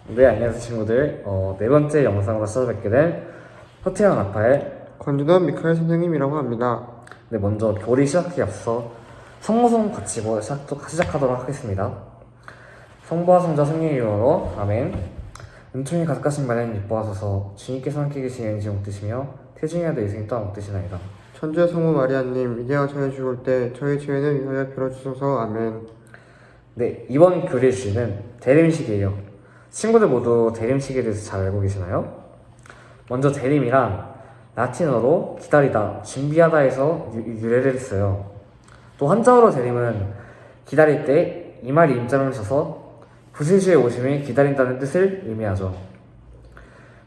네, 안녕하세요 친구들. 네 번째 영상으로 찾아뵙게 된 서태현 라파엘, 권준원 미카엘 선생님이라고 합니다. 네, 먼저 교리 시작하기 앞서 성모성 바치고 시작하도록 하겠습니다. 성부와 성자 성령의 이름으로 아멘. 은총이 가득하신 말씀 기뻐하소서. 주님께서 함께 계시니 은지 먹드시며 태중의 아들 예수님 또한 먹드시나이다. 천주의 성모 마리아님, 이제와 저희 죽을 때 저희 죄는 위하여 빌어주소서. 아멘. 네, 이번 교리의 주제는 대림식이에요. 친구들 모두 대림식에 대해서 잘 알고 계시나요? 먼저 대림이란 라틴어로 기다리다, 준비하다에서 유래를 했어요. 또 한자어로 대림은 기다릴 때 이 말이 임자를 써서 구세주의 오심을 기다린다는 뜻을 의미하죠.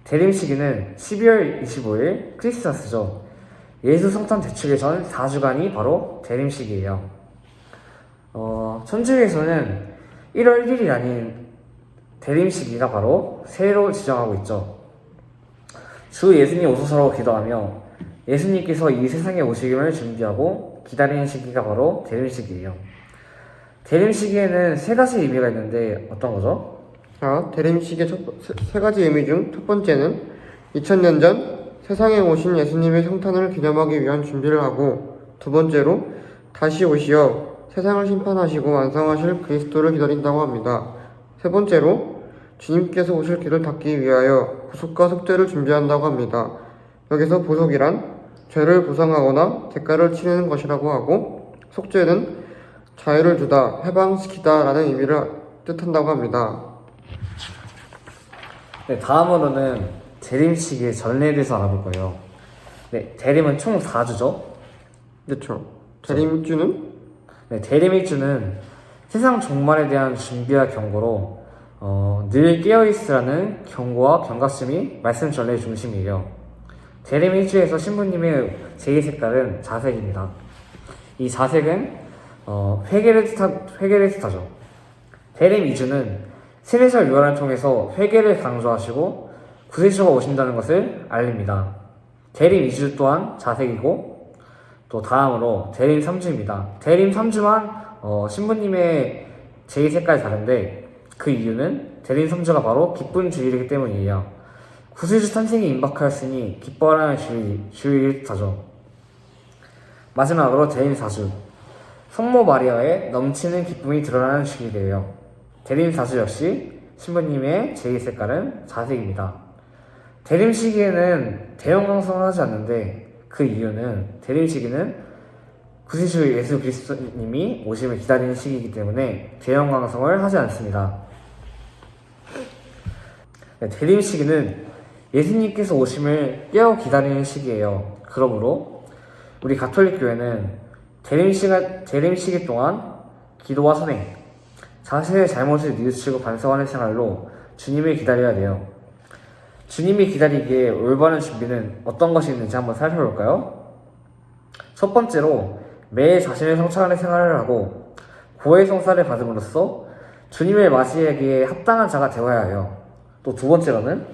대림 시기는 12월 25일 크리스마스죠. 예수 성탄 대축의 전 4주간이 바로 대림 시기예요. 천주교에서는 1월 1일이 아닌 대림 시기가 바로 새해로 지정하고 있죠. 주 예수님 오소서라고 기도하며 예수님께서 이 세상에 오시기를 준비하고 기다리는 시기가 바로 대림 시기예요. 대림 시기에는 세 가지 의미가 있는데 어떤 거죠? 자, 대림식의 세 가지 의미 중 첫 번째는 2000년 전 세상에 오신 예수님의 성탄을 기념하기 위한 준비를 하고, 두 번째로 다시 오시어 세상을 심판하시고 완성하실 그리스도를 기다린다고 합니다. 세 번째로 주님께서 오실 길을 닫기 위하여 보속과 속죄를 준비한다고 합니다. 여기서 보속이란 죄를 보상하거나 대가를 치르는 것이라고 하고, 속죄는 자유를 주다, 해방시키다 라는 의미를 뜻한다고 합니다. 네, 다음으로는 대림 시기의 전례에 대해서 알아볼 거예요. 네, 대림은 총 4주죠. 그렇죠. 대림주는 네, 대림 1주는 세상 종말에 대한 준비와 경고로 늘 깨어있으라는 경고와 경각심이 말씀 전례의 중심이에요. 대림 1주에서 신부님의 제2 색깔은 자색입니다. 이 자색은 회개를 뜻하죠. 대림 2주는 세례절 요한을 통해서 회개를 강조하시고 구세주가 오신다는 것을 알립니다. 대림 2주 또한 자색이고, 또 다음으로 대림 3주입니다. 대림 3주만 신부님의 제2 색깔이 다른데, 그 이유는 대림 3주가 바로 기쁜 주일이기 때문이에요. 구세주 탄생이 임박하였으니 기뻐하라는 주일을 뜻하죠. 마지막으로 대림 4주, 성모 마리아의 넘치는 기쁨이 드러나는 주일이에요. 대림 4주 역시 신부님의 제2 색깔은 자색입니다. 대림 시기에는 대형 강성을 하지 않는데, 그 이유는 대림 시기는 구세주 예수 그리스도님이 오심을 기다리는 시기이기 때문에 대형 강성을 하지 않습니다. 네, 대림 시기는 예수님께서 오심을 깨어 기다리는 시기예요. 그러므로 우리 가톨릭 교회는 대림 시기 동안 기도와 선행, 자신의 잘못을 뉘우치고 반성하는 생활로 주님을 기다려야 돼요. 주님이 기다리기에 올바른 준비는 어떤 것이 있는지 한번 살펴볼까요? 첫 번째로 매일 자신을 성찰하는 생활을 하고 고해 성사를 받음으로써 주님을 맞이하기에 합당한 자가 되어야 해요. 또 두 번째로는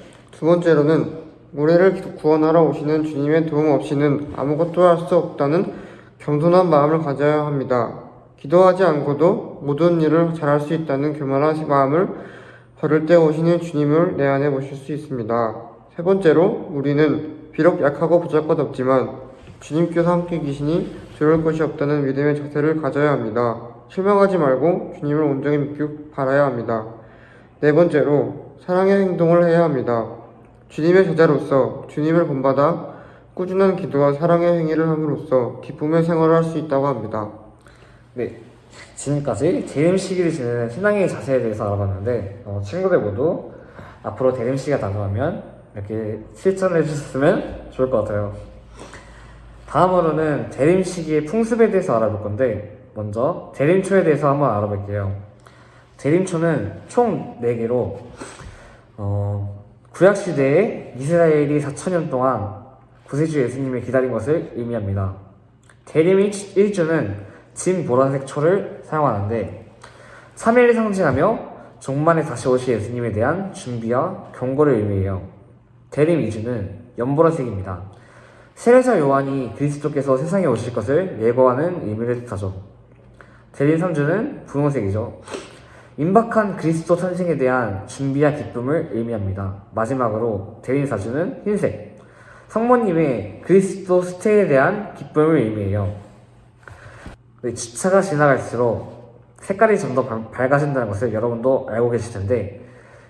우리를 구원하러 오시는 주님의 도움 없이는 아무것도 할 수 없다는 겸손한 마음을 가져야 합니다. 기도하지 않고도 모든 일을 잘할 수 있다는 교만한 마음을 버릴 때 오시는 주님을 내 안에 모실 수 있습니다. 세 번째로, 우리는 비록 약하고 보잘것없지만 주님께서 함께 계시니 두려울 것이 없다는 믿음의 자세를 가져야 합니다. 실망하지 말고 주님을 온전히 믿고 바라야 합니다. 네 번째로, 사랑의 행동을 해야 합니다. 주님의 제자로서 주님을 본받아 꾸준한 기도와 사랑의 행위를 함으로써 기쁨의 생활을 할 수 있다고 합니다. 네, 지금까지 대림 시기를 지내는 신앙의 자세에 대해서 알아봤는데, 친구들 모두 앞으로 대림 시기가 다가오면 이렇게 실천을 해주셨으면 좋을 것 같아요. 다음으로는 대림 시기의 풍습에 대해서 알아볼 건데, 먼저 대림초에 대해서 한번 알아볼게요. 대림초는 총 4개로 구약시대에 이스라엘이 4,000년 동안 구세주 예수님을 기다린 것을 의미합니다. 대림 1주는 진 보라색 초를 사용하는데 3일을 상징하며 종말에 다시 오실 예수님에 대한 준비와 경고를 의미해요. 대림 2주는 연보라색입니다. 세례자 요한이 그리스도께서 세상에 오실 것을 예고하는 의미를 뜻하죠. 대림 3주는 분홍색이죠. 임박한 그리스도 탄생에 대한 준비와 기쁨을 의미합니다. 마지막으로 대림사주는 흰색, 성모님의 그리스도 스테이에 대한 기쁨을 의미해요. 주차가 지나갈수록 색깔이 좀 더 밝아진다는 것을 여러분도 알고 계실 텐데,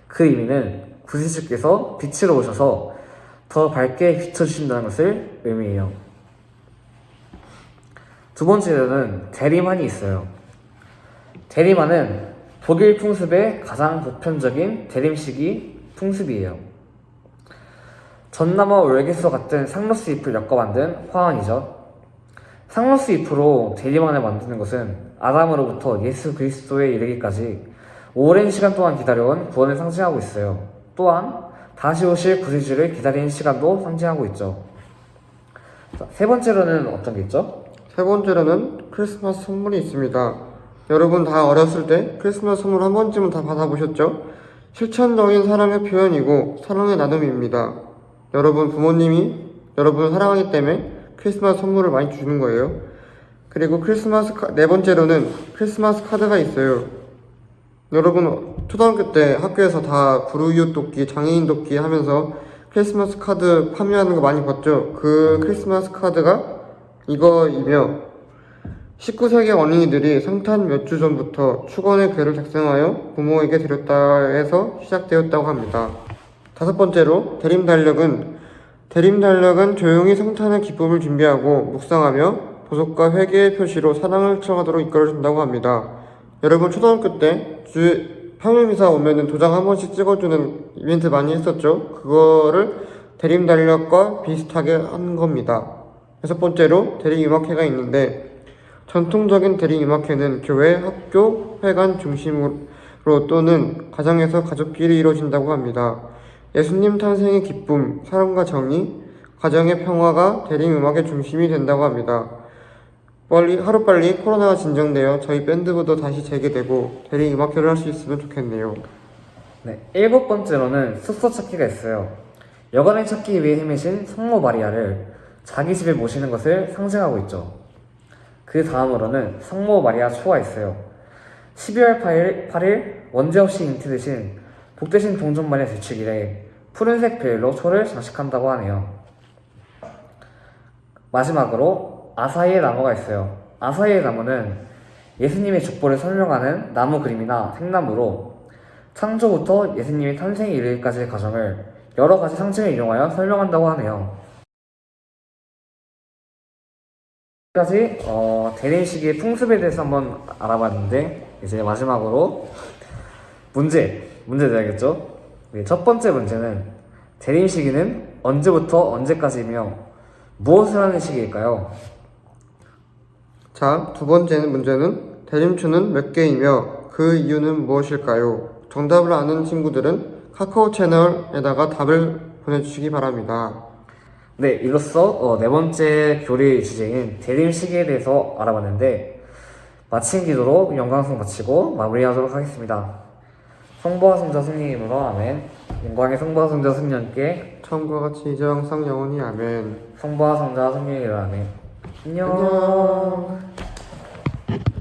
그 의미는 구세주께서 빛으로 오셔서 더 밝게 비춰주신다는 것을 의미해요. 두 번째로는 대리만이 있어요. 대리만은 독일 풍습의 가장 보편적인 대림식이 풍습이에요. 전나무와 월계수 같은 상로스 잎을 엮어 만든 화환이죠. 상로스 잎으로 대리만을 만드는 것은 아담으로부터 예수 그리스도에 이르기까지 오랜 시간 동안 기다려온 구원을 상징하고 있어요. 또한 다시 오실 구세주를 기다리는 시간도 상징하고 있죠. 세 번째로는 어떤 게 있죠? 세 번째로는 크리스마스 선물이 있습니다. 여러분 다 어렸을 때 크리스마스 선물 한 번쯤은 다 받아보셨죠? 실천적인 사랑의 표현이고 사랑의 나눔입니다. 여러분 부모님이 여러분을 사랑하기 때문에 크리스마스 선물을 많이 주는 거예요. 그리고 네 번째로는 크리스마스 카드가 있어요. 여러분 초등학교 때 학교에서 다 불우이웃 돕기, 장애인 돕기 하면서 크리스마스 카드 판매하는 거 많이 봤죠? 그 크리스마스 카드가 이거이며 19세기 어린이들이 성탄 몇 주 전부터 축원의 글을 작성하여 부모에게 드렸다 해서 시작되었다고 합니다. 다섯 번째로 대림달력은 조용히 성탄의 기쁨을 준비하고 묵상하며 보석과 회개의 표시로 사랑을 청하도록 이끌어준다고 합니다. 여러분 초등학교 때 평일미사 오면은 도장 한 번씩 찍어주는 이벤트 많이 했었죠? 그거를 대림달력과 비슷하게 한 겁니다. 여섯 번째로 대림음악회가 있는데 전통적인 대림음악회는 교회, 학교, 회관 중심으로 또는 가정에서 가족끼리 이루어진다고 합니다. 예수님 탄생의 기쁨, 사랑과 정의, 가정의 평화가 대림음악의 중심이 된다고 합니다. 하루빨리 코로나가 진정되어 저희 밴드부도 다시 재개되고 대림음악회를 할 수 있으면 좋겠네요. 네, 일곱 번째로는 숙소 찾기가 있어요. 여관을 찾기 위해 헤매신 성모 마리아를 자기 집에 모시는 것을 상징하고 있죠. 그 다음으로는 성모 마리아 초가 있어요. 12월 8일 원죄 없이 잉태되신 복되신 동전 마리아 대축일에 푸른색 베일로 초를 장식한다고 하네요. 마지막으로 아사히의 나무가 있어요. 아사히의 나무는 예수님의 족보를 설명하는 나무 그림이나 생나무로 창조부터 예수님의 탄생에 이르기까지의 과정을 여러 가지 상징을 이용하여 설명한다고 하네요. 까지 대림식의 풍습에 대해서 한번 알아봤는데, 이제 마지막으로 문제 내야겠죠? 네, 첫 번째 문제는 대림시기는 언제부터 언제까지이며 무엇을 하는 시기일까요? 자, 두 번째 문제는 대림추는 몇 개이며 그 이유는 무엇일까요? 정답을 아는 친구들은 카카오 채널에다가 답을 보내주시기 바랍니다. 네, 이로써 네 번째 교리 주제인 대림시기에 대해서 알아봤는데, 마친 기도로 영광송 마치고 마무리하도록 하겠습니다. 성부와 성자 성령님으로 아멘. 영광의 성부와 성자 성령께 처음과 같이 이제 항상 영원히 아멘. 성부와 성자 성령님으로 아멘. 안녕.